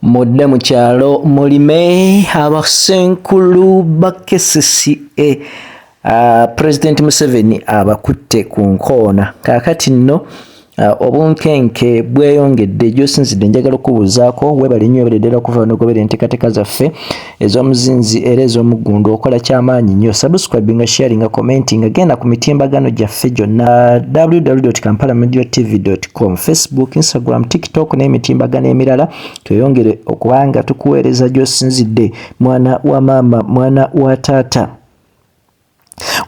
Mudde mu kyalo mulime abasenkulu ba KCCA President Museveni abakutte ku nkoona. Kaakati nno obunkenke bweyongedde gy'osinzidde njagala okubuuzaako webale nnyo ebereddera okuva n'ogobera enteekateeka zaffe ez'omuzinzi era ez'omuggundu okola kyamaanyi nnyo. Subscribinga, sharinga, commentinga, genda ku mitimbagano gyaffe gyonna www.kampalamediatv.com, Facebook, Instagram, TikTok n'emitimbagano emirala. Tweyongere okubanga tukuweereza gy'osinzidde mwana wa maama, mwana wa taata.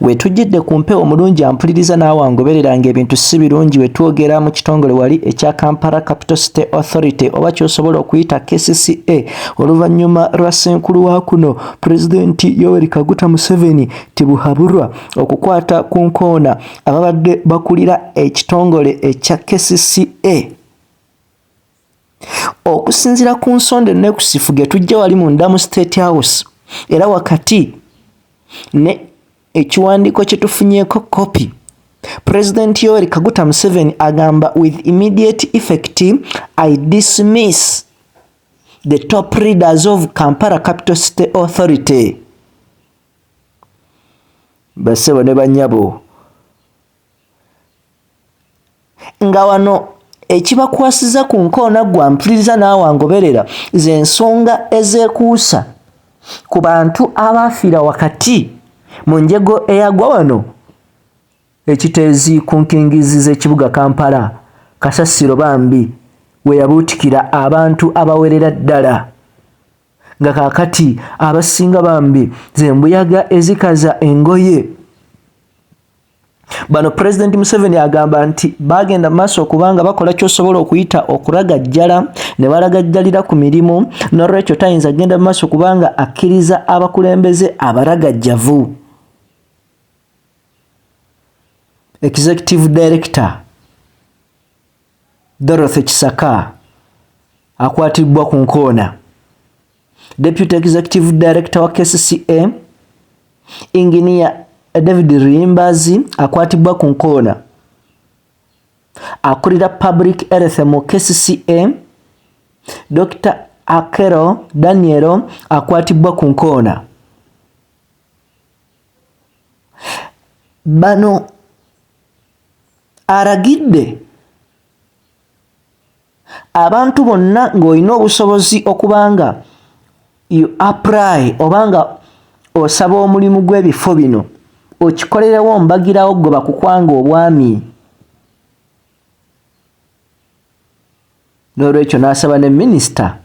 Wetujjidde ku mpewo omulungi ampuliriza naawe angobereranga ebintu si birungi wetwogera mu kitongole wali ekya Kampala Capital City Authority oba kyosobola okuyita KCCA oluvannyuma lwa ssenkulu wa kuno Pulezidenti Yoweri Kaguta Museveni Tibuhaburwa okukwata ku nkoona ababadde bakulira ekitongole ekya KCCA. Okusinziira ku nsonda ennekusifu ge tujja wali munda mu State House era wakati ne ekiwandiiko kye tufunyeeko kopi, President Yoweri Kaguta Museveni agamba with immediate effect I dismiss the top leaders of Kampala Capital City Authority. Basebo ne banyabo nga wano ekibakwasiza ku nkoona gwa mpuliriza naawe angoberera ze nsonga ezeekuusa ku bantu abaafiira wakati mu njego eyagwa wano ekiteezi ku nkingizi z'ekibuga Kampala kasasiro bambi we yabuutikira abantu abawerera ddala nga kaakati abasinga bambi ze mbuyaga ezikaza engoye. Bano President Museveni agamba nti bagenda maaso okubanga bakola kyosobola okuyita okulagajjala ne balagajjalira ku mirimu n'olwekyo tayinza genda maaso kubanga akkiriza abakulembeze abalagajjavu. Executive Director Dorothy Kisaka akwatibwa ku nkoona. Deputy Executive Director wa KCCA Engineer David Rimbazi akwatibwa ku nkoona. Akulira Public Health mu KCCA Dr. Akero Daniel akwatibwa ku nkoona. Bano aragidde abantu bonna ng'olina obusobozi okubanga you apply obanga osaba omulimu gw'ebifo bino okikolerewo mbagirawo gwe bakukwanga obwami. N'olwekyo n'asaba ne minisita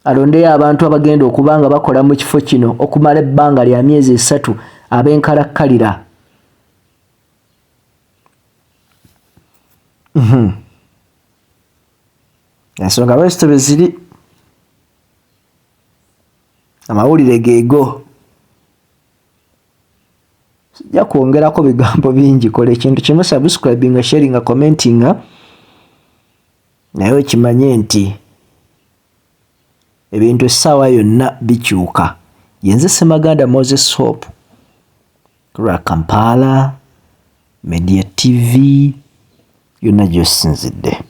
alondeyo abantu abagenda okubanga bakola mu kifo kino okumala ebbanga lya myezi 3 ab'enkalakkalira. Ensonga lwekito bwe ziri amawulire geego. Sijja kwongerako bigambo bingi, kola ekintu kimu, subscribinga, sharinga, commentinga, naye okimanye nti ebintu essaawa yonna bikyuka. Yenze Ssemaganda Moses Hope lwa Kampala Media TV yonna gy'osinzidde.